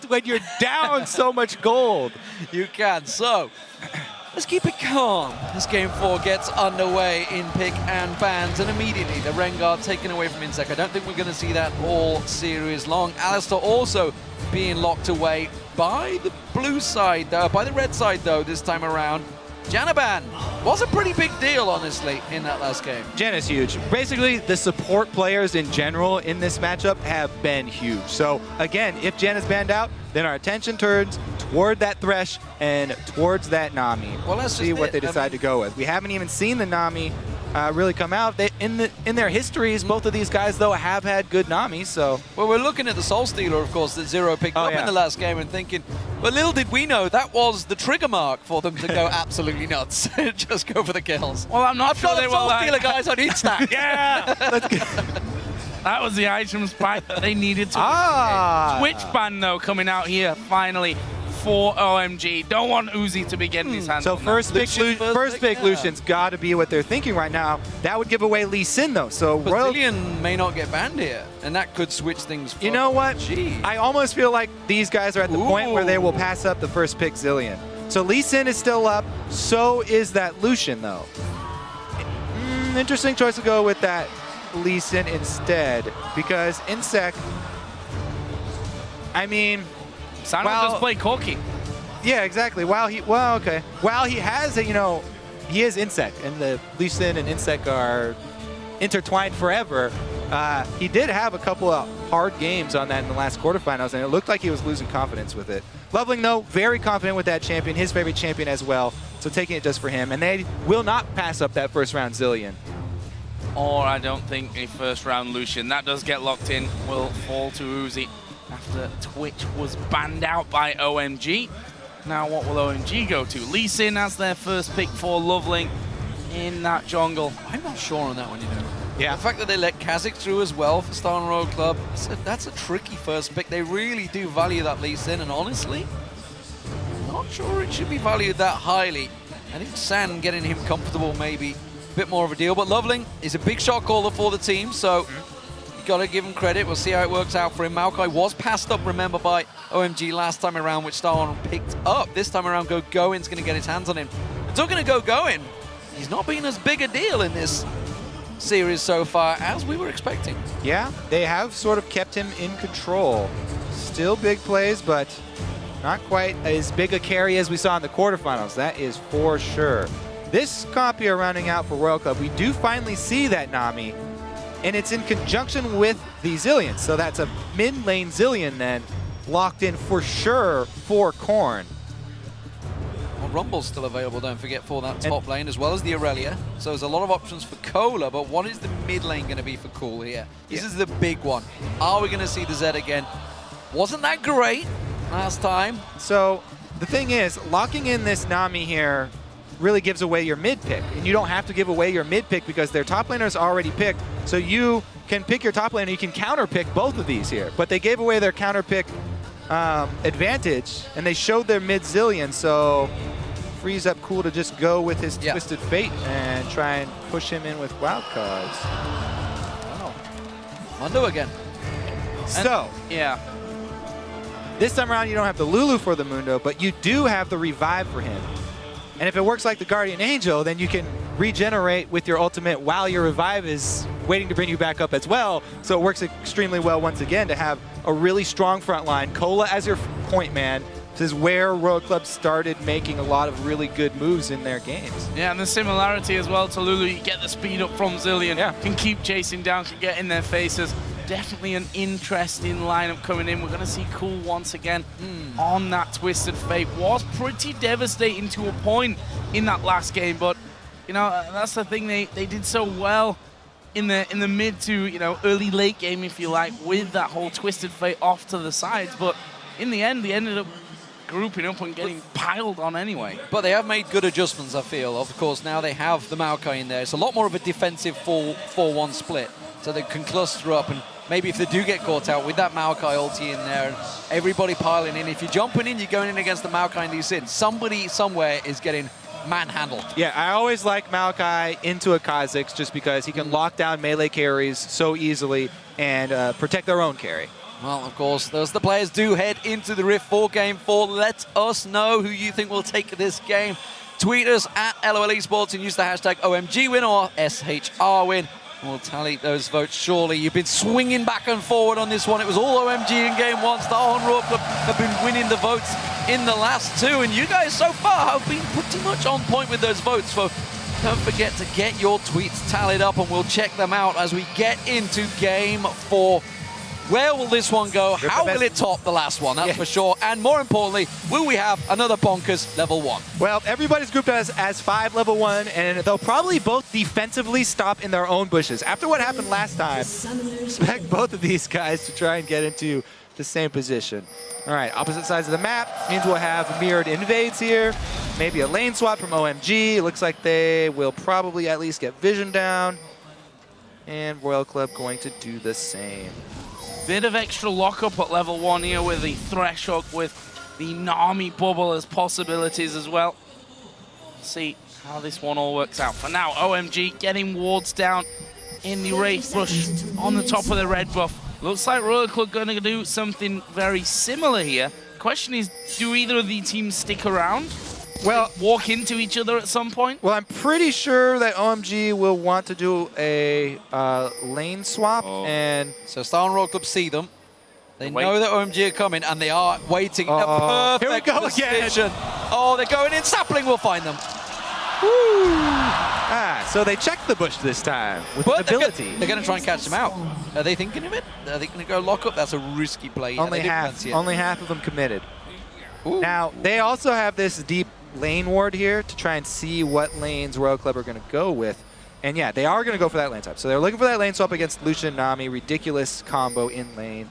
react when you're down so much gold. You can. So, let's keep it calm as Game 4 gets underway in pick and bans, and immediately the Rengar taken away from Insec. I don't think we're going to see that all series long. Alistar also being locked away by the blue side, by the red side, though, this time around. Janaban was a pretty big deal, honestly, in that last game. Janna's huge. Basically, the support players in general in this matchup have been huge. So, again, if Janna's banned out, then our attention turns toward that Thresh and towards that Nami. Well, let's see what they decide to go with. We haven't even seen the Nami really come out. In their histories, both of these guys, though, have had good Namis, so... Well, we're looking at the Soul Stealer, of course, that Zero picked up in the last game and thinking, but little did we know that was the trigger mark for them to go absolutely nuts. Just go for the kills. Well, I'm not sure they were Soul like... Stealer guys on each stack. Yeah! That was the item spike that they needed to win. Twitch ban, though, coming out here, finally, for OMG. Don't want Uzi to be getting his hands on first pick Lucian's got to be what they're thinking right now. That would give away Lee Sin, though. So Zillion may not get banned here, and that could switch things. You know what? I almost feel like these guys are at the point where they will pass up the first pick Zillion. So Lee Sin is still up. So is that Lucian, though. Interesting choice to go with that Lee Sin instead, because Insec, I mean... Sandra just played Corki. Yeah, exactly. While he has a, he is Insec, and the Lee Sin and Insec are intertwined forever. He did have a couple of hard games on that in the last quarterfinals, and it looked like he was losing confidence with it. Loveling, though, very confident with that champion, his favorite champion as well, so taking it just for him. And they will not pass up that first round Zillion. Or I don't think a first round Lucian. That does get locked in, will fall to Uzi after Twitch was banned out by OMG. Now what will OMG go to? Lee Sin as their first pick for Loveling in that jungle. I'm not sure on that one, Yeah. The fact that they let Kha'Zix through as well for Star and Road Club, that's a tricky first pick. They really do value that Lee Sin, and honestly, not sure it should be valued that highly. I think San getting him comfortable maybe a bit more of a deal, but Loveling is a big shot caller for the team, so you got to give him credit. We'll see how it works out for him. Maokai was passed up, remember, by OMG last time around, which Star picked up. This time around, Goin's going to get his hands on him. Talking to Goin, he's not been as big a deal in this series so far as we were expecting. Yeah, they have sort of kept him in control. Still big plays, but not quite as big a carry as we saw in the quarterfinals. That is for sure. This comp here rounding out for Royal Club, we do finally see that Nami, and it's in conjunction with the Zillion. So that's a mid-lane Zillion then, locked in for sure for Korn. Well, Rumble's still available, don't forget, for that top lane, as well as the Aurelia. So there's a lot of options for Cola, but what is the mid lane going to be for Cool here? This is the big one. Are we going to see the Zed again? Wasn't that great last time? So the thing is, locking in this Nami here really gives away your mid pick, and you don't have to give away your mid pick because their top laner is already picked. So you can pick your top laner, you can counter pick both of these here, but they gave away their counter pick advantage, and they showed their mid Zillion, so frees up Cool to just go with his Twisted Fate and try and push him in with wild cards. Wow. Mundo again. So, this time around you don't have the Lulu for the Mundo, but you do have the revive for him. And if it works like the Guardian Angel, then you can regenerate with your ultimate while your revive is waiting to bring you back up as well. So it works extremely well once again to have a really strong front line. Cola as your point man. This is where Royal Club started making a lot of really good moves in their games. Yeah, and the similarity as well to Lulu, you get the speed up from Zillion, can keep chasing down, can get in their faces. Definitely an interesting lineup coming in. We're going to see Cool once again on that Twisted Fate. Was pretty devastating to a point in that last game, but that's the thing, they did so well in the mid to early late game, if you like, with that whole Twisted Fate off to the sides. But in the end, they ended up grouping up and getting piled on anyway. But they have made good adjustments, I feel. Of course, now they have the Maokai in there. It's a lot more of a defensive 4-1 split, so they can cluster up, and maybe if they do get caught out with that Maokai ulti in there and everybody piling in, if you're jumping in, you're going in against the Maokai and Lee Sin. Somebody somewhere is getting manhandled. Yeah, I always like Maokai into a Kha'Zix just because he can lock down melee carries so easily and protect their own carry. Well, of course, those the players do head into the Rift for Game 4. Let us know who you think will take this game. Tweet us at LOL eSports and use the hashtag OMGWin or SHRWin. We'll tally those votes surely. You've been swinging back and forward on this one. It was all OMG in Game 1. Star Royal Club have been winning the votes in the last 2. And you guys so far have been pretty much on point with those votes. So don't forget to get your tweets tallied up and we'll check them out as we get into Game 4. Where will this one go? How will it top the last one? That's for sure. And more importantly, will we have another bonkers level 1? Well, everybody's grouped as 5 level 1, and they'll probably both defensively stop in their own bushes. After what happened last time, expect both of these guys to try and get into the same position. All right, opposite sides of the map means we'll have mirrored invades here. Maybe a lane swap from OMG. It looks like they will probably at least get vision down. And Royal Club going to do the same. Bit of extra lockup at level 1 here with the Thresh Hook, with the Nami bubble as possibilities as well. See how this one all works out. For now, OMG getting wards down in the Wraith Brush on the top of the red buff. Looks like Royal Club going to do something very similar here. Question is, do either of the teams stick around? Well, walk into each other at some point? Well, I'm pretty sure that OMG will want to do a lane swap. And so Star and Royal Club see them. They know that OMG are coming, and they are waiting. A perfect Here we go position. again. Oh, they're going in. Sapling will find them. So they checked the bush this time with an ability. They're going to try and catch them out. Are they thinking of it? Are they going to go lock up? That's a risky play. Only half of them committed. Ooh. Now, they also have this deep lane ward here to try and see what lanes Royal Club are going to go with. And yeah, they are going to go for that lane swap. So they're looking for that lane swap against Lucian and Nami. Ridiculous combo in lane.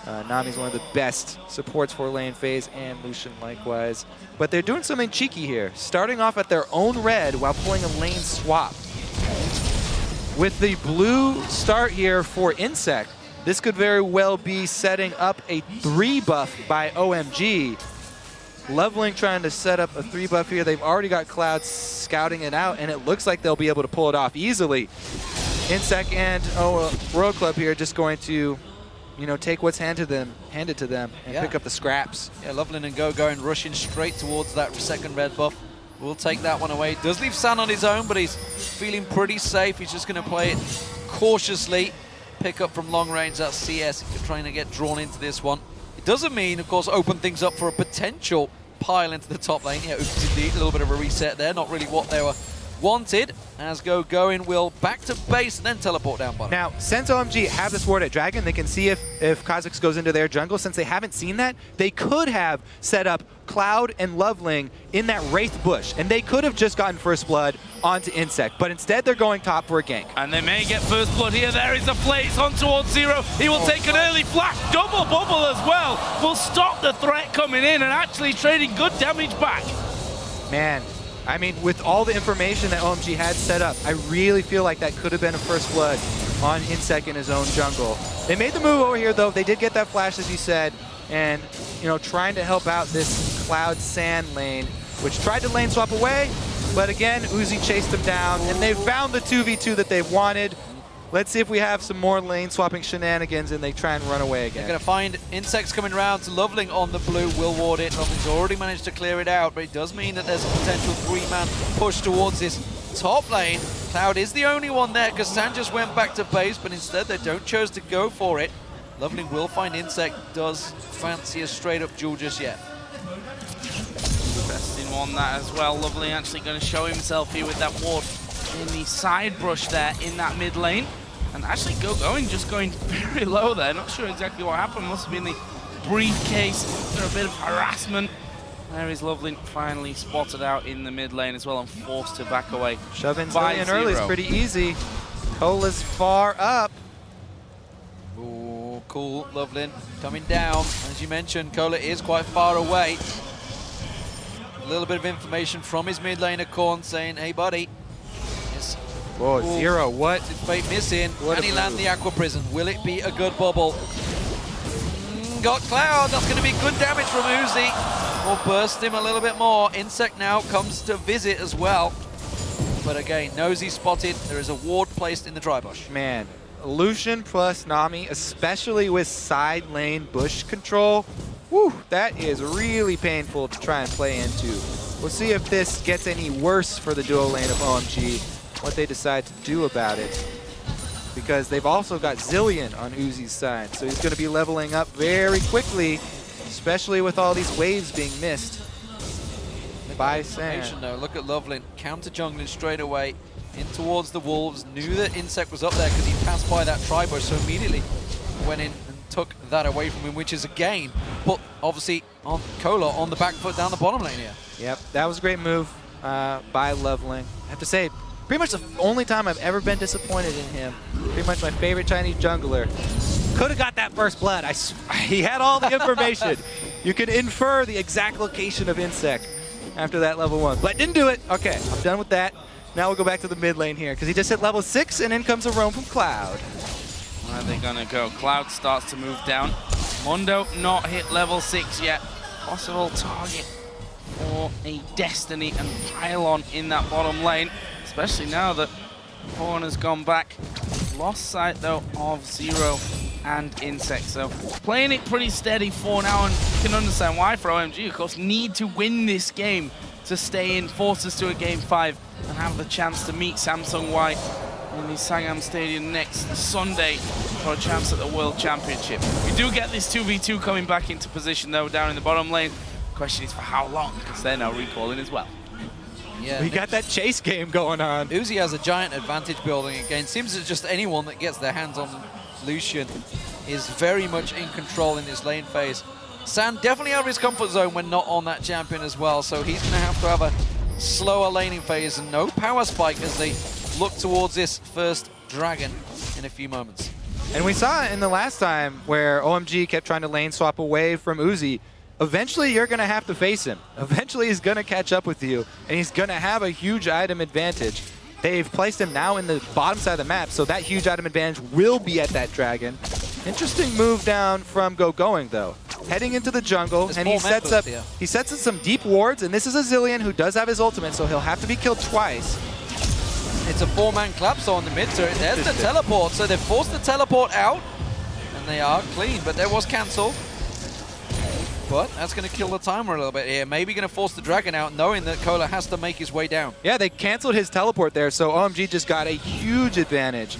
Nami's one of the best supports for lane phase, and Lucian likewise. But they're doing something cheeky here, starting off at their own red while pulling a lane swap. With the blue start here for Insect, this could very well be setting up a 3 buff by OMG. Leveling trying to set up a 3 buff here. They've already got Cloud scouting it out, and it looks like they'll be able to pull it off easily. Insect and Royal Club here just going to, you know, take what's handed to them, and pick up the scraps. Yeah, Loveland and Go going rushing straight towards that second red buff. We'll take that one away. Does leave San on his own, but he's feeling pretty safe. He's just going to play it cautiously. Pick up from long range that CS. He's trying to get drawn into this one. It doesn't mean, of course, open things up for a potential pile into the top lane. Yeah, oops, indeed, a little bit of a reset there. Not really what they were wanted. As going will back to base and then teleport down bottom. Now, since OMG have this ward at Dragon, they can see if Kha'Zix goes into their jungle. Since they haven't seen that, they could have set up Cloud and Loveling in that Wraith bush, and they could have just gotten First Blood onto Insect, but instead they're going top for a gank. And they may get First Blood here. There is a Flaze on towards Zero. He will take an early flash. Double bubble as well. Will stop the threat coming in and actually trading good damage back. Man, I mean, with all the information that OMG had set up, I really feel like that could have been a First Blood on Insect in his own jungle. They made the move over here, though. They did get that flash, as you said, and, you know, trying to help out this Cloud Sand lane, which tried to lane swap away, but again, Uzi chased them down, and they found the 2v2 that they wanted. Let's see if we have some more lane swapping shenanigans and they try and run away again. They're going to find Insects coming around to Loveling on the blue. Will ward it. Loveling's already managed to clear it out, but it does mean that there's a potential 3-man push towards this top lane. Cloud is the only one there because San just went back to base, but instead they don't choose to go for it. Loveling will find Insect. Does fancy a straight-up duel just yet. Investing on that as well. Loveling actually going to show himself here with that ward in the side brush there in that mid lane. And actually going just going very low there. Not sure exactly what happened. Must have been the briefcase. After a bit of harassment. There is Loveling finally spotted out in the mid lane as well and forced to back away. Shoving Zillion early is pretty easy. Cola's far up. Ooh, cool. Loveling coming down. As you mentioned, Cola is quite far away. A little bit of information from his mid laner, Korn, saying, hey, buddy. Whoa, Zero, what? Did Fate miss in? Can he land the Aqua Prison? Will it be a good bubble? Got Cloud. That's going to be good damage from Uzi. We'll burst him a little bit more. Insect now comes to visit as well. But again, Nosy spotted. There is a ward placed in the dry bush. Man, Lucian plus Nami, especially with side lane bush control, whew, that is really painful to try and play into. We'll see if this gets any worse for the duo lane of OMG, what they decide to do about it. Because they've also got Zillion on Uzi's side, so he's going to be leveling up very quickly, especially with all these waves being missed by Sam. Though. Look at Lovelin, counter jungling straight away in towards the Wolves. Knew that Insect was up there because he passed by that tri-bush, so immediately went in and took that away from him, which is a gain. But obviously on Cola on the back foot down the bottom lane here. Yep, that was a great move by Loveling. I have to say, pretty much the only time I've ever been disappointed in him. Pretty much my favorite Chinese jungler. Could have got that first blood. He had all the information. You could infer the exact location of Insect after that level 1, but didn't do it. Okay, I'm done with that. Now we'll go back to the mid lane here because he just hit level 6 and in comes a roam from Cloud. Where are they gonna go? Cloud starts to move down. Mondo not hit level 6 yet. Possible target for a Destiny and Pylon in that bottom lane, especially now that Horn has gone back. Lost sight though of Zero and Insect, so playing it pretty steady for now, and you can understand why for OMG, of course, need to win this game to stay in, force us to a game 5 and have the chance to meet Samsung White in the Sangam Stadium next Sunday for a chance at the World Championship. We do get this 2v2 coming back into position though down in the bottom lane. The question is for how long, because they're now recalling as well. Yeah, we got that chase game going on. Uzi has a giant advantage building again. Seems that just anyone that gets their hands on Lucian is very much in control in this lane phase. San definitely out of his comfort zone when not on that champion as well, so he's going to have a slower laning phase and no power spike as they look towards this first dragon in a few moments. And we saw it in the last time where OMG kept trying to lane swap away from Uzi. Eventually, you're going to have to face him. Eventually, he's going to catch up with you, and he's going to have a huge item advantage. They've placed him now in the bottom side of the map, so that huge item advantage will be at that dragon. Interesting move down from Going, though. Heading into the jungle, and he sets up some deep wards, and this is a Zillion who does have his ultimate, so he'll have to be killed twice. It's a 4-man collapse on the mid turret. There's the teleport, so they've forced the teleport out, and they are clean, but there was cancel. But that's going to kill the timer a little bit here. Maybe going to force the dragon out, knowing that Cola has to make his way down. Yeah, they canceled his teleport there, so OMG just got a huge advantage.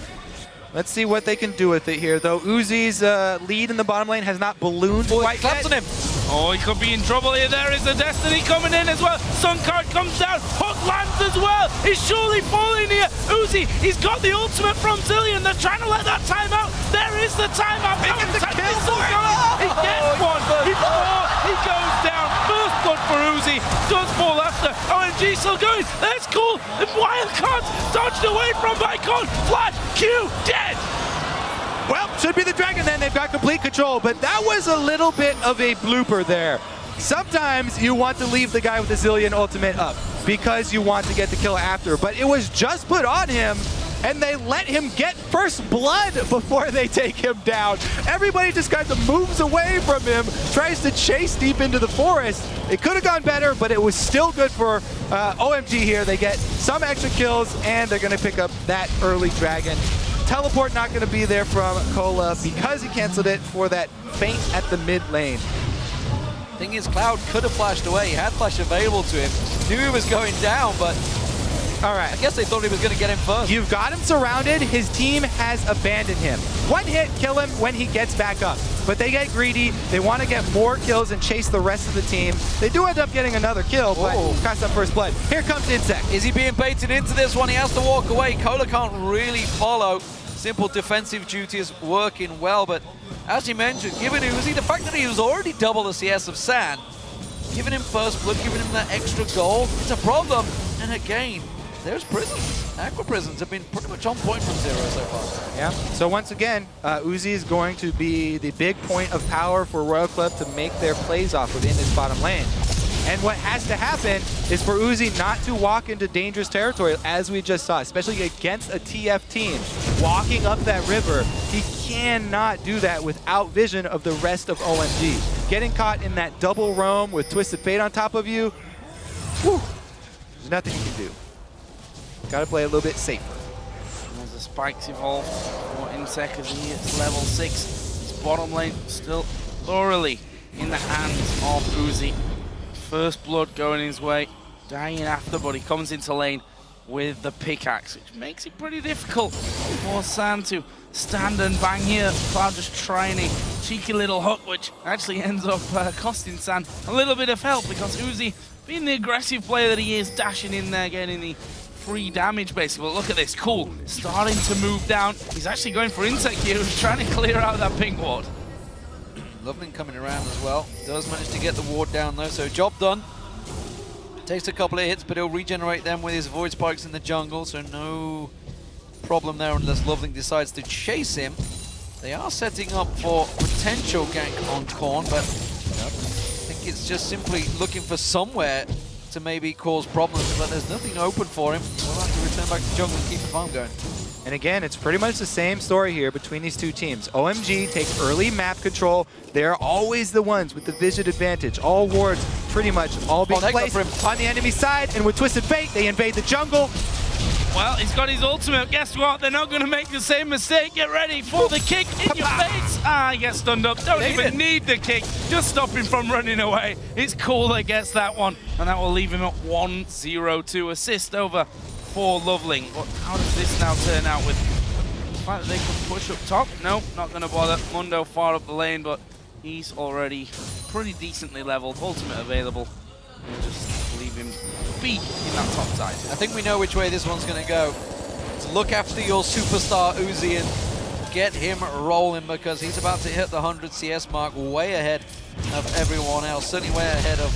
Let's see what they can do with it here, though. Uzi's lead in the bottom lane has not ballooned quite yet. On him. Oh, he could be in trouble here. There is a Destiny coming in as well. Sun card comes down. Hook lands as well. He's surely falling here. Uzi, he's got the ultimate from Zillion. They're trying to let that time out. There is the timeout. He gets the kill. He gets one. He goes down. First blood for Uzi. Does fall after. OMG still going. That's cool. The wild cards dodged away from Bicon. Flash. Q. Dead. Well, should be the dragon then. They've got complete control, but that was a little bit of a blooper there. Sometimes you want to leave the guy with the Zillion ultimate up because you want to get the kill after, but it was just put on him, and they let him get first blood before they take him down. Everybody just kind of moves away from him, tries to chase deep into the forest. It could have gone better, but it was still good for OMG here. They get some extra kills, and they're going to pick up that early dragon. Teleport not going to be there from Cola because he canceled it for that feint at the mid lane. Thing is, Cloud could have flashed away. He had flash available to him. Knew he was going down, but all right, I guess they thought he was going to get him first. You've got him surrounded. His team has abandoned him. One hit, kill him when he gets back up. But they get greedy. They want to get more kills and chase the rest of the team. They do end up getting another kill, but cost up first blood. Here comes Insect. Is he being baited into this one? He has to walk away. Cola can't really follow. Simple defensive duties working well, but as you mentioned, giving Uzi the fact that he was already double the CS of San, giving him first blood, giving him that extra goal, it's a problem. And again, there's prisons. Aqua prisons have been pretty much on point from Zero so far. Yeah, so once again, Uzi is going to be the big point of power for Royal Club to make their plays off within this bottom lane. And what has to happen is for Uzi not to walk into dangerous territory, as we just saw, especially against a TF team. Walking up that river, he cannot do that without vision of the rest of OMG. Getting caught in that double roam with Twisted Fate on top of you, whew, there's nothing you can do. Got to play a little bit safer. There's a spikes evolved for Insec as he hits level 6. His bottom lane still thoroughly in the hands of Uzi. First blood going his way, dying after, but he comes into lane with the pickaxe, which makes it pretty difficult for San to stand and bang here. Cloud just trying a cheeky little hook, which actually ends up costing San a little bit of help, because Uzi, being the aggressive player that he is, dashing in there, getting the free damage basically. But look at this, Cool starting to move down. He's actually going for Insect here, who's trying to clear out that pink ward. Loveling coming around as well. Does manage to get the ward down though, so job done. Takes a couple of hits, but he'll regenerate them with his Void Spikes in the jungle, so no problem there unless Loveling decides to chase him. They are setting up for potential gank on Korn, but I think it's just simply looking for somewhere to maybe cause problems, but there's nothing open for him. We'll have to return back to jungle and keep the farm going. And again, it's pretty much the same story here between these two teams. OMG take early map control. They're always the ones with the vision advantage. All wards pretty much all being placed on the enemy side, and with Twisted Fate, they invade the jungle. Well, he's got his ultimate. Guess what? They're not going to make the same mistake. Get ready for the kick in your face. Ah, he gets stunned up. Don't even need the kick. Just stop him from running away. It's Cool that gets that one, and that will leave him at 1-0-2. Assist over for Loveling. But how does this now turn out with the fact that they can push up top? Nope, not going to bother. Mundo far up the lane, but he's already pretty decently leveled. Ultimate available. We'll just leave him be in that top side. I think we know which way this one's going to go. So look after your superstar Uzi and get him rolling, because he's about to hit the 100 CS mark, way ahead of everyone else. Certainly way ahead of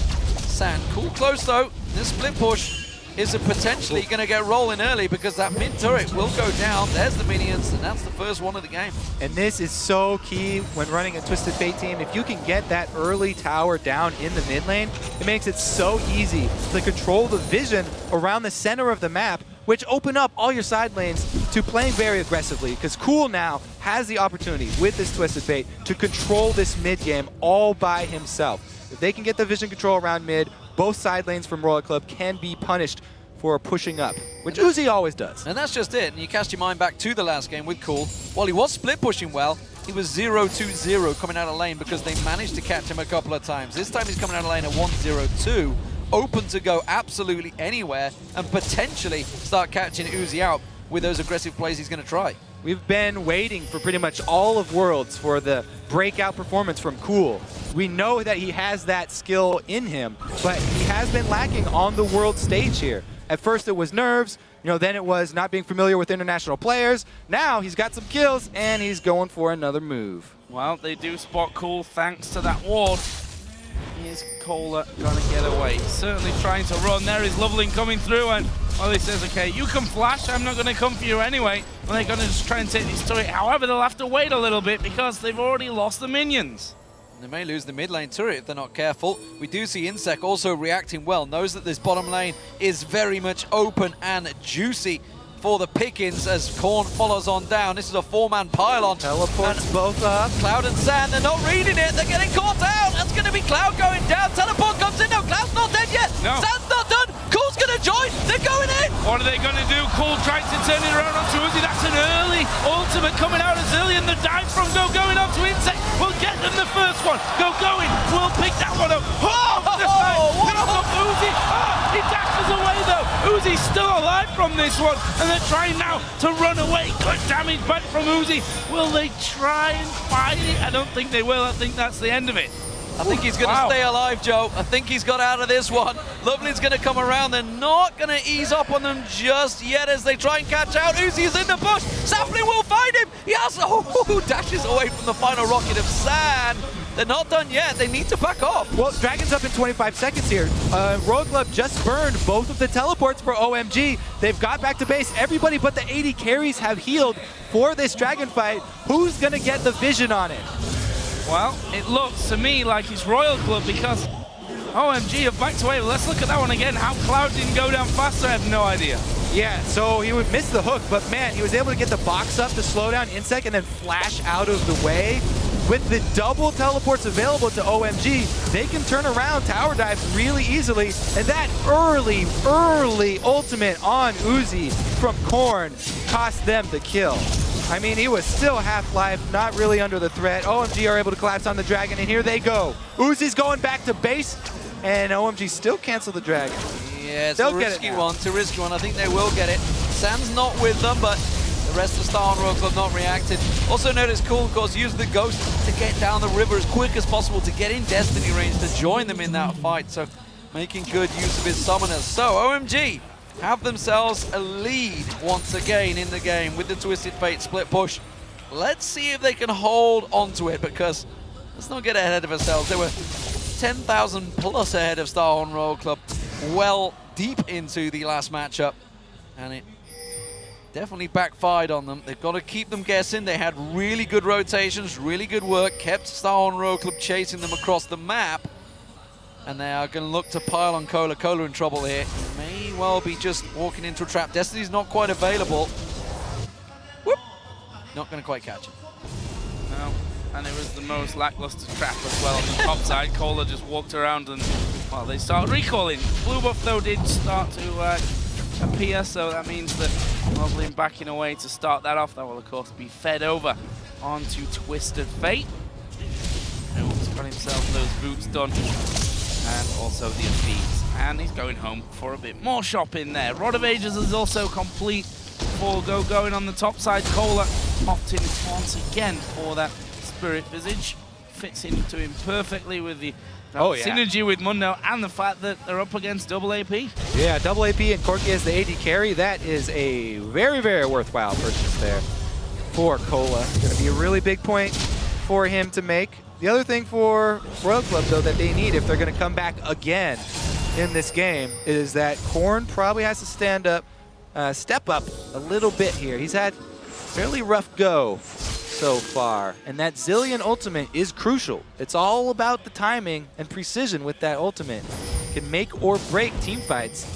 San. Cool close though. This split push is potentially going to get rolling early, because that mid turret will go down. There's the minions, and that's the first one of the game. And this is so key when running a Twisted Fate team. If you can get that early tower down in the mid lane, it makes it so easy to control the vision around the center of the map, which open up all your side lanes to playing very aggressively, because Cool now has the opportunity with this Twisted Fate to control this mid game all by himself. If they can get the vision control around mid, both side lanes from Royal Club can be punished for pushing up, which Uzi always does. And that's just it. And you cast your mind back to the last game with Cool. While he was split pushing well, he was 0-2-0 coming out of lane, because they managed to catch him a couple of times. This time he's coming out of lane at 1-0-2, open to go absolutely anywhere and potentially start catching Uzi out with those aggressive plays he's going to try. We've been waiting for pretty much all of Worlds for the breakout performance from Cool. We know that he has that skill in him, but he has been lacking on the world stage here. At first it was nerves, then it was not being familiar with international players. Now he's got some kills, and he's going for another move. Well, they do spot Cool thanks to that ward. Is Kohler going to get away? Certainly trying to run. There is Loveling coming through, and he says, okay, you can flash, I'm not going to come for you anyway. And they're going to just try and take this turret. However, they'll have to wait a little bit, because they've already lost the minions. They may lose the mid lane turret if they're not careful. We do see Insec also reacting well, knows that this bottom lane is very much open and juicy for the pickings as Korn follows on down. This is a 4-man pylon. Teleports both up. Cloud and San, they're not reading it. They're getting caught out. That's going to be Cloud going down. Teleport comes in. No, Cloud's not dead yet. No. San's not done. Cool's going to join. They're going in. What are they going to do? Cool tries to turn it around onto Uzi. That's an early ultimate coming out of Zillion. The dive from going up to Insect will get them the first one. Going. We'll pick that one up. Pick up Uzi. He dashes away though. Uzi's still alive from this one, and they're trying now to run away. Good damage back from Uzi. Will they try and fight it? I don't think they will. I think that's the end of it. I think he's going to stay alive, Joe. I think he's got out of this one. Loveling's going to come around. They're not going to ease up on them just yet as they try and catch out. Uzi is in the bush. Sapling will find him. He has dashes away from the final rocket of San. They're not done yet. They need to back off. Well, Dragon's up in 25 seconds here. Royal Club just burned both of the teleports for OMG. They've got back to base. Everybody but the 80 carries have healed for this Dragon fight. Who's going to get the vision on it? Well, it looks to me like it's Royal Club, because OMG have backed away. Well, let's look at that one again. How Cloud didn't go down faster, I have no idea. Yeah, so he would miss the hook, but man, he was able to get the box up to slow down Insect and then flash out of the way. with the double teleports available to OMG, they can turn around tower dives really easily, and that early ultimate on Uzi from Korn cost them the kill. I mean, he was still half-life, not really under the threat. OMG are able to collapse on the dragon, and here they go. Uzi's going back to base, and OMG still cancel the dragon. Yeah, it's They'll a risky one. It's a risky one. I think they will get it. Sam's not with them, but the rest of Star and Royal Club not reacted. Also notice Cool, of course, used the Ghost to get down the river as quick as possible to get in Destiny range to join them in that fight. So making good use of his summoners. So OMG have themselves a lead once again in the game with the Twisted Fate split push. Let's see if they can hold onto it, because let's not get ahead of ourselves. They were 10,000 plus ahead of Star and Royal Club well deep into the last matchup, and it definitely backfired on them. They've got to keep them guessing. They had really good rotations, really good work, kept Star and Royal Club chasing them across the map, and they are going to look to pile on Cola. Cola in trouble here. May well be just walking into a trap. Destiny's not quite available. Whoop! Not going to quite catch it. No, and it was the most lackluster trap as well on the top side. Cola just walked around and, well, they started recalling. Blue buff, though, did start to appear, so that means that Loveling backing away to start that off. That will, of course, be fed over onto Twisted Fate. He's got himself those boots done, and also the feeds. And he's going home for a bit more shopping there. Rod of Ages is also complete for going on the top side. Cola opting once again for that Spirit Visage. Fits into him perfectly with the synergy with Mundo and the fact that they're up against double AP. Yeah, double AP and Corki as the AD carry. That is a very, very worthwhile purchase there for Cola. Going to be a really big point for him to make. The other thing for Royal Club, though, that they need if they're going to come back again in this game is that Korn probably has to step up a little bit here. He's had fairly rough go so far, and that Zillion ultimate is crucial. It's all about the timing and precision with that ultimate. Can make or break team fights.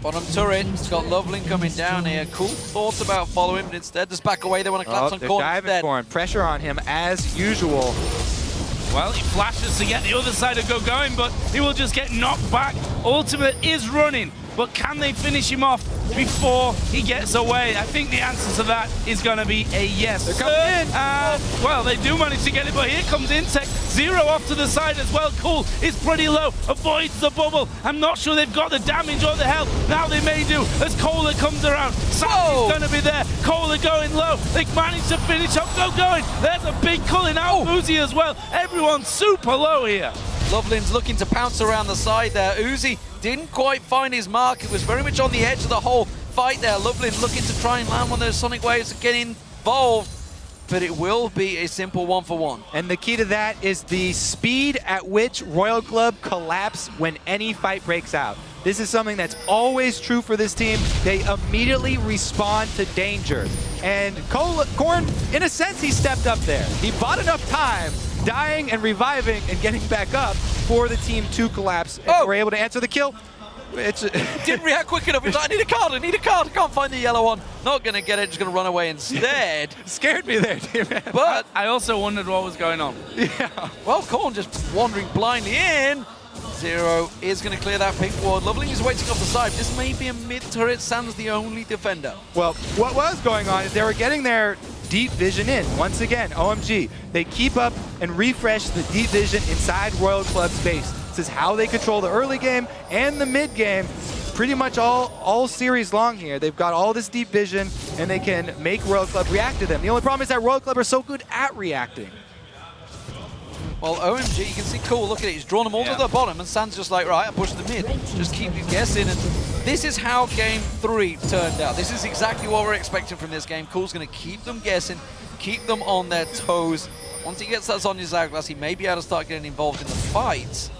Bottom turret, it's got Loveling coming down here. Cool thoughts about following, but instead just back away. They want to collapse on Korn instead. Korn. Pressure on him as usual. Well, he flashes to get the other side to go going, but he will just get knocked back. Ultimate is running, but can they finish him off before he gets away? I think the answer to that is going to be a yes. They're coming in. Well, they do manage to get it, but here comes Insect. Zero off to the side as well. Cool is pretty low, avoids the bubble. I'm not sure they've got the damage or the health. Now they may do as Cola comes around. Sally's going to be there. Cola going low. They managed to finish up. Going. There's a big culling out. Uzi as well. Everyone's super low here. Loveling's looking to pounce around the side there. Uzi didn't quite find his mark. It was very much on the edge of the whole fight there. Loveling looking to try and land one of those sonic waves to get involved, but it will be a simple 1-for-1. And the key to that is the speed at which Royal Club collapse when any fight breaks out. This is something that's always true for this team. They immediately respond to danger. And Korn, in a sense, he stepped up there. He bought enough time dying and reviving and getting back up for the team to collapse. And we're able to answer the kill. Didn't react quick enough. He's like, I need a card, I can't find the yellow one. Not going to get it, just going to run away instead. Scared me there, team. But I also wondered what was going on. Yeah. Well, Korn just wandering blindly in. Zero is going to clear that pick ward. Loveling is waiting off the side. This may be a mid-turret. Sam's the only defender. Well, what was going on is they were getting their deep vision in. Once again, OMG, they keep up and refresh the deep vision inside Royal Club's base. This is how they control the early game and the mid game. Pretty much all series long here. They've got all this deep vision, and they can make Royal Club react to them. The only problem is that Royal Club are so good at reacting. Well, OMG, you can see Cool, look at it, he's drawn them all to the bottom, and Sam's just like, right, I push them in, just keep you guessing, and this is how Game 3 turned out. This is exactly what we're expecting from this game. Cool's going to keep them guessing, keep them on their toes. Once he gets that Zhonya's hourglass, he may be able to start getting involved in the fights,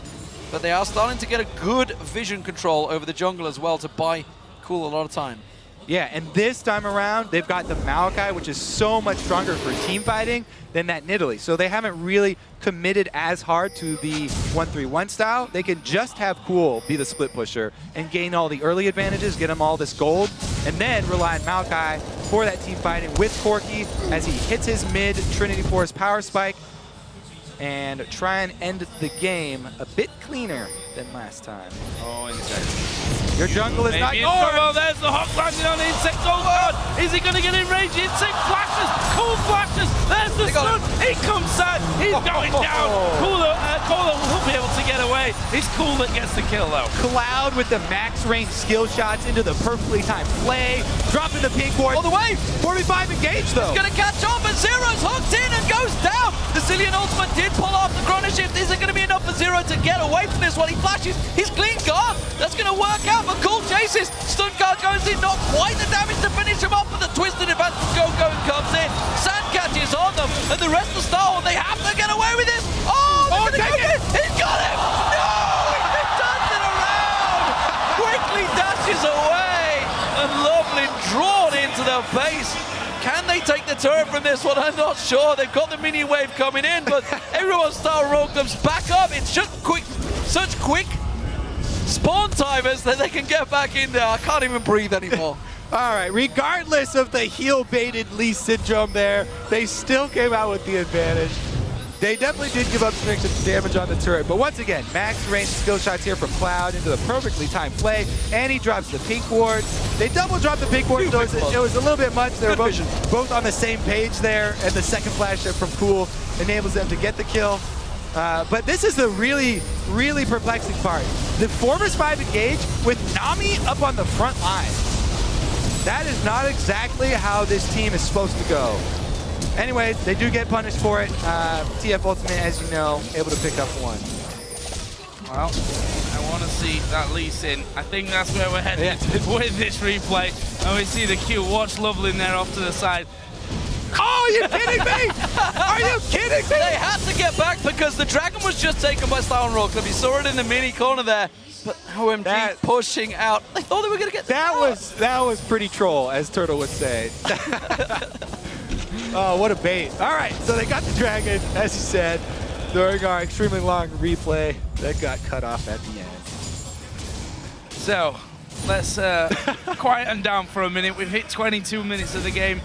but they are starting to get a good vision control over the jungle as well to buy Cool a lot of time. Yeah, and this time around, they've got the Maokai, which is so much stronger for team fighting than that Nidalee. So they haven't really committed as hard to the 1-3-1 style. They can just have Cool be the split pusher and gain all the early advantages, get them all this gold, and then rely on Maokai for that team fighting with Corki as he hits his mid Trinity Force power spike. and try and end the game a bit cleaner than last time. Oh, Insect. Your jungle is not Maybe yours! trouble. There's the hawk landing on Insect. Oh god! Is he going to get in range? Insect flashes! Cool flashes! There's the stun! He comes out! He's going down! Cooler will be able to get away. It's Cool that gets the kill though. Cloud with the max range skill shots into the perfectly timed play, dropping the pink ward. All the way! 45 engaged though! Gonna catch on, but Zero's hooked in and goes down! The Zillion ultimate did pull off the chrono shift. Is it gonna be enough for Zero to get away from this while he flashes? He's clean gone! That's gonna work out, but Cool chases! Stun guard goes in, not quite the damage to finish him off, but the twisted advance from Go comes in. Sand catches on them, and the rest of Star Wars, they have to get away with this! Oh, they're gonna go in! He's got him! No! He turns it around! Quickly dashes away! And Lovely drawn into the base. Can they take the turret from this one? I'm not sure. They've got the mini wave coming in, but everyone's Star Roll comes back up. It's just such quick spawn timers that they can get back in there. I can't even breathe anymore. All right, regardless of the heel-baited Lee syndrome there, they still came out with the advantage. They definitely did give up some extra damage on the turret, but once again, max range skill shots here from Cloud into the perfectly timed play, and he drops the pink ward. They double dropped the pink ward, so it was a little bit much. They were both on the same page there, and the second flash from Cool enables them to get the kill. But this is the really, really perplexing part. The Formers 5 engage with Nami up on the front line. That is not exactly how this team is supposed to go. Anyway, they do get punished for it. TF Ultimate, as you know, able to pick up one. Well, I want to see that Lee Sin. I think that's where we're headed with this replay. And we see the Q. Watch Lovelin there off to the side. Oh, are you kidding me? Are you kidding me? They had to get back because the Dragon was just taken by Star Roll Club. You saw it in the mini corner there. But OMG pushing out. They thought they were going to get the that was pretty troll, as Turtle would say. Oh, what a bait. All right, so they got the Dragon, as you said, during our extremely long replay that got cut off at the end. So, let's quieten down for a minute. We've hit 22 minutes of the game,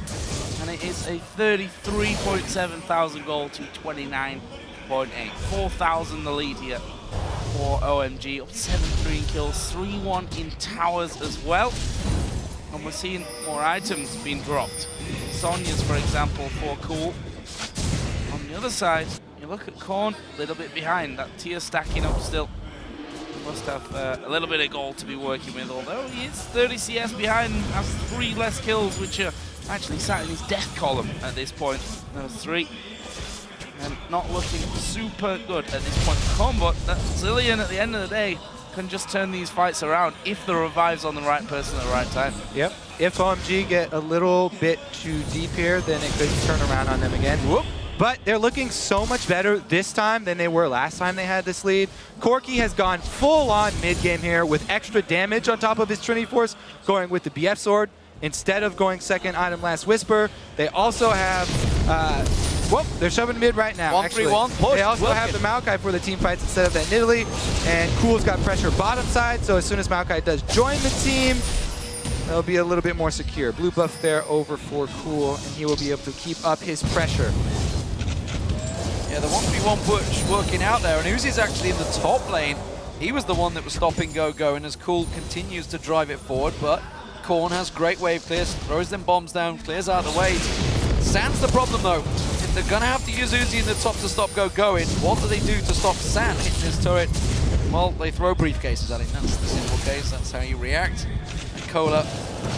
and it is a 33.7 thousand goal to 29.8. 4,000 the lead here for OMG, up 7-3 in kills, 3-1 in towers as well. And we're seeing more items being dropped. Sonya's, for example, for Cool. On the other side, you look at Korn, a little bit behind. That tier stacking up still. Must have a little bit of gold to be working with, although he is 30 CS behind and has 3 less kills, which are actually sat in his death column at this point. Those 3. And not looking super good at this point for Korn, but that Zillion at the end of the day can just turn these fights around if the revive's on the right person at the right time. Yep. If OMG get a little bit too deep here, then it could turn around on them again. Whoop. But they're looking so much better this time than they were last time they had this lead. Corki has gone full-on mid-game here with extra damage on top of his Trinity Force, going with the BF Sword instead of going second item Last Whisper. They also have... whoop, they're shoving mid right now. 1-3-1 push. They also have the Maokai for the team fights instead of that Nidalee. And Cool's got pressure bottom side, so as soon as Maokai does join the team, they'll be a little bit more secure. Blue buff there over for Cool, and he will be able to keep up his pressure. Yeah, the 1v1 push working out there, and Uzi's actually in the top lane. He was the one that was stopping Go, and as Cool continues to drive it forward, but Korn has great wave clears, throws them bombs down, clears out the way. Sand's the problem though. If they're gonna have to use Uzi in the top to stop Go, what do they do to stop Sand hitting his turret? Well, they throw briefcases at him. That's the simple case. That's how you react. And Cola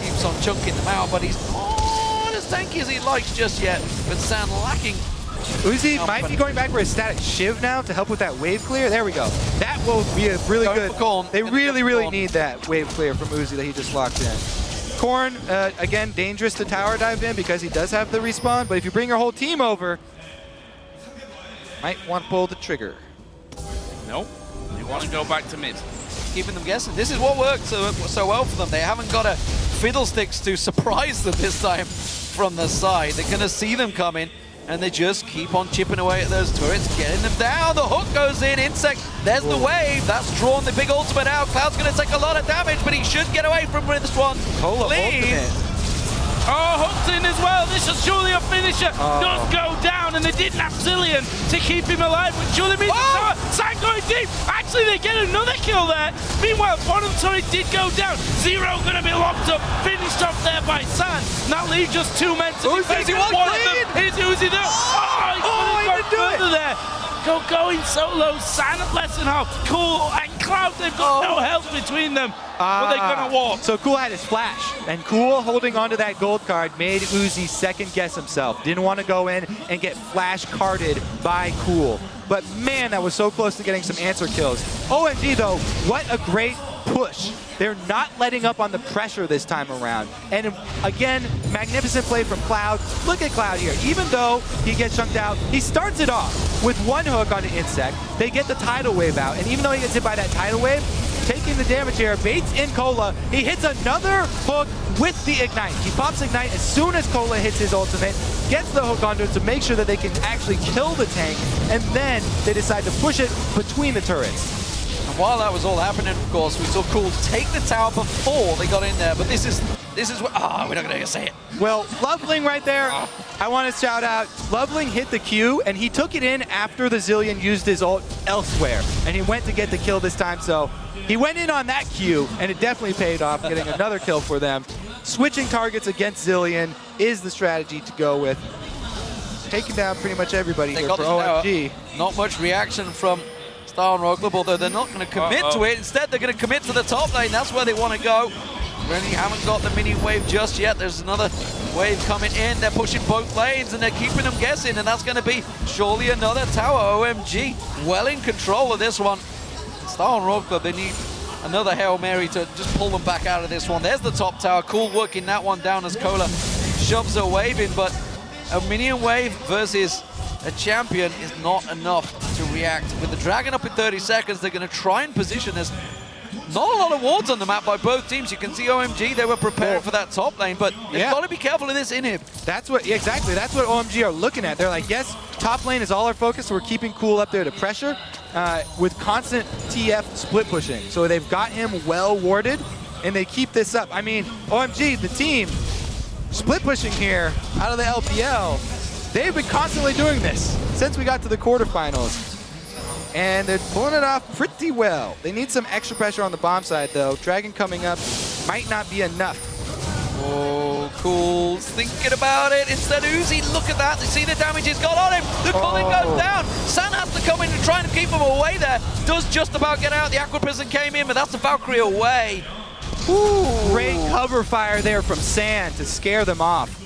keeps on chunking them out, but he's not as tanky as he likes just yet. But Sand lacking. Uzi might be going back for a static Shiv now to help with that wave clear. There we go. That will be a really good... They really need that wave clear from Uzi that he just locked in. Korn, again, dangerous to tower dive in because he does have the respawn, but if you bring your whole team over, might want to pull the trigger. Nope. They want to go back to mid. Keeping them guessing. This is what worked so well for them. They haven't got a fiddlesticks to surprise them this time from the side. They're going to see them coming, and they just keep on chipping away at those turrets, getting them down. The hook goes in. Insect, there's the wave. That's drawn the big ultimate out. Cloud's going to take a lot of damage, but he should get away from this one. Oh, hooked in as well. This is surely a finisher. Does go down. down, and they didn't have Zillion to keep him alive, which surely means San going deep. Actually, they get another kill there. Meanwhile, bottom turret did go down. Zero gonna be locked up, finished off there by San. Now leave just 2 men to defend. One of them is Uzi there. He didn't do it there. Going solo, San at less than half. Cool and Cloud, they've got no help between them. But they're gonna walk. So Cool had his flash, and Cool holding onto that gold card made Uzi second guess himself. Didn't want to go in and get flash carded by Cool. But man, that was so close to getting some answer kills. OMG though, what a great push. They're not letting up on the pressure this time around. And again, magnificent play from Cloud. Look at Cloud here. Even though he gets chunked out, he starts it off with one hook on the insect. They get the tidal wave out. And even though he gets hit by that tidal wave, taking the damage here, baits in Cola. He hits another hook with the Ignite. He pops Ignite as soon as Cola hits his ultimate, gets the hook onto it to make sure that they can actually kill the tank, and then they decide to push it between the turrets. And while that was all happening, of course, we saw Cool take the tower before they got in there, but this is what, we're not gonna say it. Well, Loveling right there, I want to shout out, Loveling hit the Q, and he took it in after the Zillion used his ult elsewhere, and he went to get the kill this time, so he went in on that Q, and it definitely paid off, getting another kill for them. Switching targets against Zillion is the strategy to go with. Taking down pretty much everybody here for OMG. Not much reaction from Star and Rogue Club, although they're not going to commit to it. Instead, they're going to commit to the top lane. That's where they want to go. Really haven't got the mini wave just yet. There's another wave coming in. They're pushing both lanes, and they're keeping them guessing, and that's going to be surely another tower. OMG well in control of this one. Star and Rogue Club, they need another Hail Mary to just pull them back out of this one. There's the top tower. Cool working that one down as Cola shoves a wave in, but a minion wave versus a champion is not enough to react. With the Dragon up in 30 seconds, they're going to try and position this. Not a lot of wards on the map by both teams. You can see OMG, they were preparing for that top lane, but they've got to be careful of this inhib. That's what, exactly, that's what OMG are looking at. They're like, yes, top lane is all our focus, so we're keeping Cool up there to pressure with constant TF split pushing. So they've got him well warded, and they keep this up. I mean, OMG, the team, split pushing here out of the LPL, they've been constantly doing this since we got to the quarterfinals. And they're pulling it off pretty well. They need some extra pressure on the bomb side, though. Dragon coming up might not be enough. Oh, Cool's thinking about it. Instead, Uzi, look at that. They see the damage he's got on him. The culling goes down. San has to come in and try and keep him away there. Does just about get out. The Aqua Prison came in, but that's the Valkyrie away. Ooh. Great cover fire there from San to scare them off.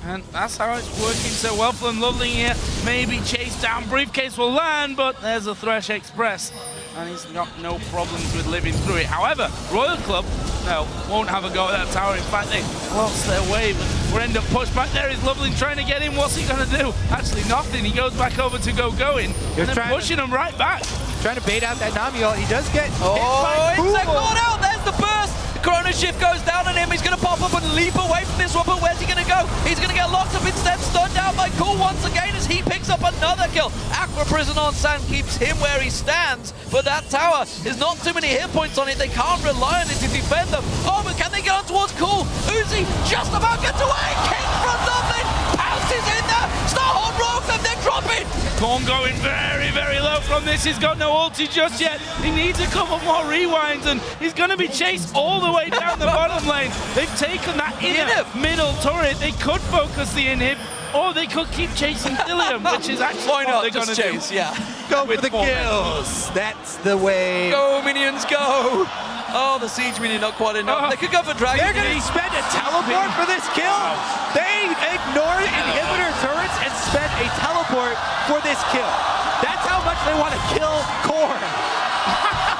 And that's how it's working so well for them. Loveling here, maybe chase down. Briefcase will land, but there's a Thresh Express. And he's got no problems with living through it. However, Royal Club, no, won't have a go at that tower. In fact, they lost their wave. We'll end up pushed back. There is Loveling trying to get in. What's he going to do? Actually, nothing. He goes back over to going. And then pushing him right back. Trying to bait out that Nami ult. He does get hit by Insect got out. There's the burst. Chrono Shift goes down on him. He's going to pop up and leap away from this one, but where's he going to go? He's going to get locked up instead, stunned out by Cool once again as he picks up another kill. Aqua Prison on San keeps him where he stands, but that tower is not too many hit points on it. They can't rely on it to defend them. Oh, but can they get on towards Cool? Uzi just about gets away. King from Dublin pounces in there. Starhawk rolls them, they're dropping. Korn going very, very low from this. He's got no ulti just yet. He needs a couple more rewinds, and he's going to be chased all the way down the bottom lane. They've taken that inner middle turret. They could focus the inhib, or they could keep chasing Dillium, which is actually what they're going to chase. Yeah. Go for the kills. That's the way. Go, minions, go. Oh, the siege minion not quite enough. They could go for Dragon. They're going to spend a teleport for this kill. They ignored inhibitor turrets and spent a teleport for this kill. That's how much they want to kill Korn.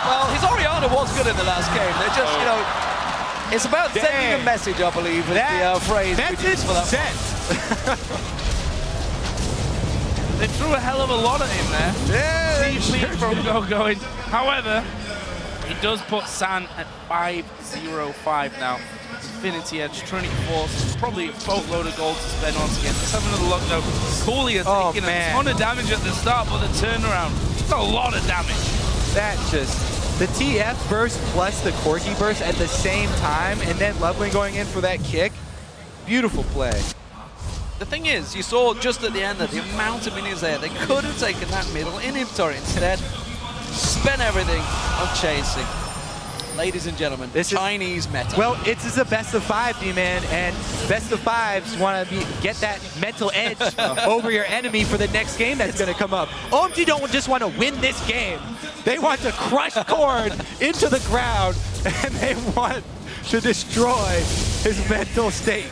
Well, his Oriana was good in the last game. They're just, you know, it's about sending a message, I believe, is the phrase. Message for that sent. They threw a hell of a lot at him there. Yeah, Deep from going. However, it does put San at 5-0-5 now. Infinity Edge, Trinity Force, probably a boatload of gold to spend once again. Let's have another look though. Cooley taking a ton of damage at the start, but the turnaround, it's a lot of damage. That just, the TF burst plus the Corki burst at the same time, and then Loveling going in for that kick. Beautiful play. the thing is, you saw just at the end that the amount of minions there, they could have taken that middle inhibitor. Instead, spent everything on chasing. Ladies and gentlemen, this Chinese meta. Well, it's a best of 5, D-Man, and best of 5s want to get that mental edge over your enemy for the next game that's going to come up. OMG don't just want to win this game. They want to crush Korn into the ground, and they want to destroy his mental state.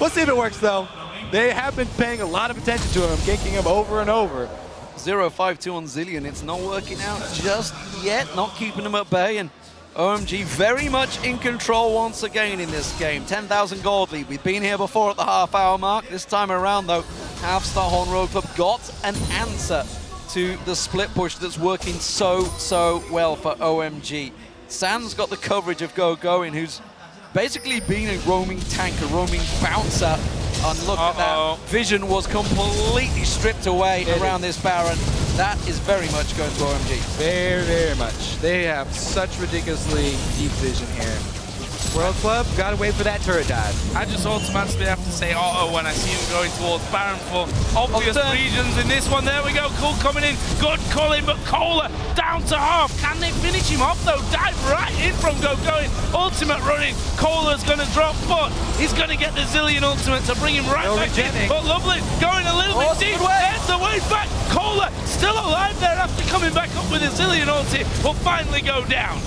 We'll see if it works, though. They have been paying a lot of attention to him, ganking him over and over. 0-5-2 on Zilean. It's not working out just yet, not keeping him at bay, and OMG very much in control once again in this game. 10,000 gold lead. We've been here before at the half-hour mark. This time around, though, have Starhorn Road Club got an answer to the split push that's working so well for OMG. San's got the coverage of Going, who's basically been a roaming tank, a roaming bouncer. And look at that. Vision was completely stripped away around this Baron. That is very much going to OMG. Very much. They have such ridiculously deep vision here. World Club, gotta wait for that turret dive. I just automatically have to say auto when I see him going towards Baron for obvious reasons in this one. There we go, Cool coming in, good culling, but Kohler down to half. Can they finish him off though? Dive right in from Going. Ultimate running, Kohler's gonna drop, but he's gonna get the Zilean ultimate to bring him right back in. But Lovely going a little bit deep, there's the way back. Kohler still alive there after coming back up with his Zilean ulti, will finally go down.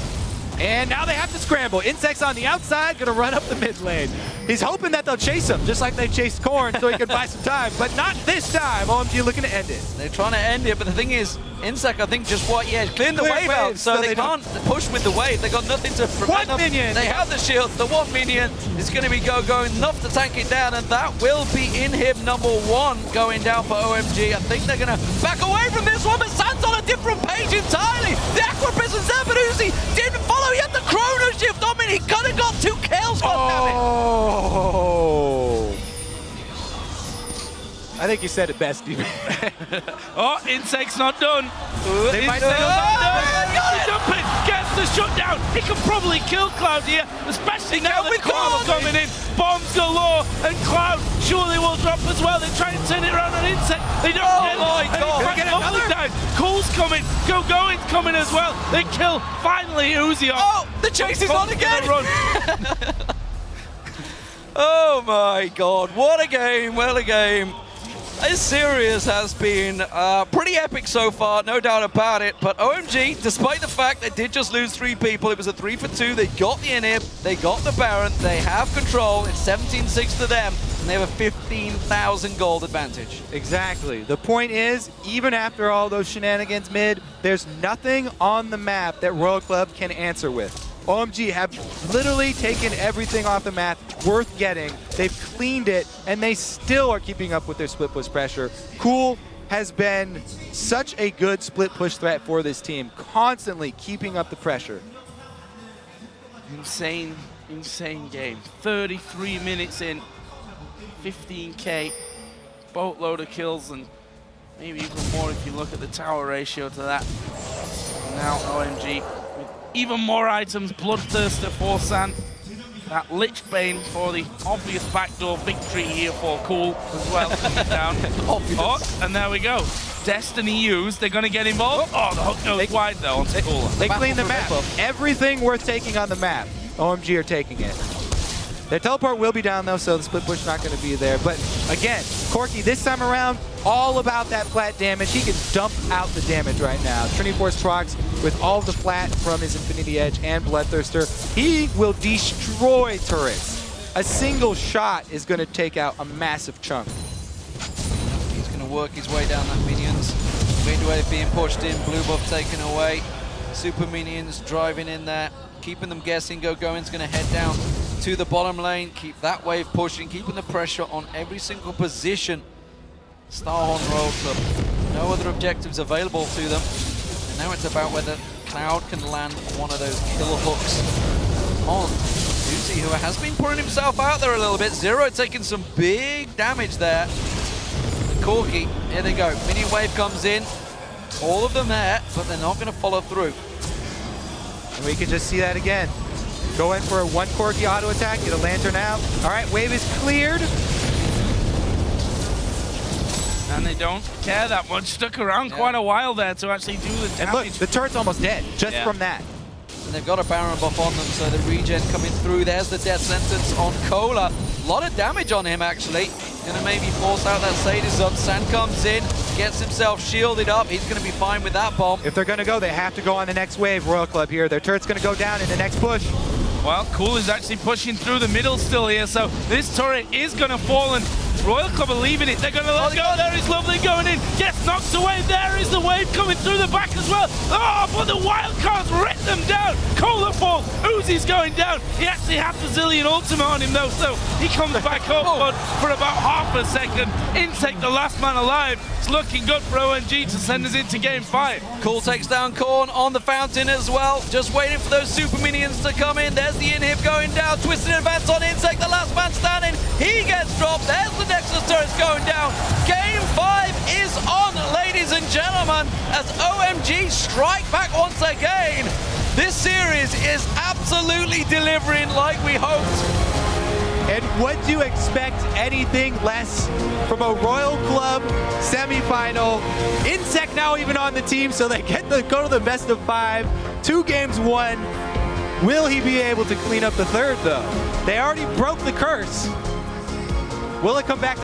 And now they have to scramble. Insect's on the outside, gonna run up the mid lane. He's hoping that they'll chase him, just like they chased Korn, so he can buy some time, but not this time. OMG looking to end it. They're trying to end it, but the thing is, Insect, I think, just clearing the wave out, so they can't push with the wave. They got nothing to prevent them. Minion. They have the shield. The one minion is going to be going enough to tank it down, and that will be inhib number 1 going down for OMG. I think they're going to back away from this one, but San's on a different page entirely. The Aqua Prison's there, but Uzi didn't follow. He had the Chrono Shift on me. He could have got 2 kills. Oh. I think you said it best, Steve. Oh, Insect's not done. They might say Jumping, gets the shutdown. He can probably kill Cloud here, especially now that Cloud are coming in. Bombs galore, and Cloud surely will drop as well. They try and turn it around on Insect. They don't get it. Lovely dive. Cool's coming. Going's coming as well. They kill finally Uzi off. Oh, the chase is on again. Oh my God, what a game, what a game. This series has been pretty epic so far, no doubt about it, but OMG, despite the fact they did just lose 3 people, it was a 3-for-2, they got the inhib, they got the Baron, they have control, it's 17-6 to them, and they have a 15,000 gold advantage. Exactly. The point is, even after all those shenanigans mid, there's nothing on the map that Royal Club can answer with. OMG have literally taken everything off the map worth getting. They've cleaned it, and they still are keeping up with their split push pressure. Cool has been such a good split push threat for this team, constantly keeping up the pressure. Insane game. 33 minutes in, 15K, boatload of kills, and maybe even more if you look at the tower ratio to that. Now OMG with even more items, Bloodthirster for San. That Lich Bane for the obvious backdoor victory here for Cool as well. Down. Oh, and there we go. Destiny used. They're going to get involved. Oh, the hook goes wide though onto Cooler. They clean the map. Everything worth taking on the map, OMG are taking it. Their teleport will be down though, so the split push not going to be there. But again, Corki this time around, all about that flat damage. He can dump out the damage right now. Trinity Force procs with all of the flat from his Infinity Edge and Bloodthirster. He will destroy turrets. A single shot is going to take out a massive chunk. He's going to work his way down that minions. Midwave being pushed in, blue buff taken away. Super minions driving in there, keeping them guessing. Going's going to head down to the bottom lane, keep that wave pushing, keeping the pressure on every single position. Starhorn Road Club, no other objectives available to them. And now it's about whether Cloud can land one of those kill hooks on Uzi, who has been putting himself out there a little bit. Zero taking some big damage there. Corki, here they go. Minion wave comes in. All of them there, but they're not going to follow through. And we can just see that again. Go in for a 1 Corki auto attack, get a lantern out. All right, wave is cleared. And they don't care that much. Stuck around quite a while there to actually do the damage. And look, the turret's almost dead just from that. And they've got a Baron buff on them, so the regen coming through. There's the death sentence on Cola. A lot of damage on him, actually. Gonna maybe force out that Sadism. Sand comes in, gets himself shielded up. He's gonna be fine with that bomb. If they're gonna go, they have to go on the next wave, Royal Club here. Their turret's gonna go down in the next push. Well, Cool is actually pushing through the middle still here, so this turret is gonna fall, and Royal Club are leaving it. They're gonna let go. There is Lovely going in. Gets knocked away. There is the wave coming through the back as well. Oh, but the wild cards rip them down. Cola fall. Uzi's going down. He actually had the Zillion ultimate on him though, so he comes back up, but for about half a second. Intake, the last man alive. It's looking good for OMG to send us into game 5. Cool takes down Korn on the fountain as well. Just waiting for those super minions to come in. There's the inhib going down. Twisted advance on Intake. The last man standing. He gets dropped. There's the Nexus turret's going down. Game 5 is on, ladies and gentlemen, as OMG strike back once again. This series is absolutely delivering like we hoped. And would you expect anything less from a Royal Club semifinal? Insect now even on the team, so they get to go to the best of 5. 2 games won. Will he be able to clean up the third, though? They already broke the curse. Will it come back?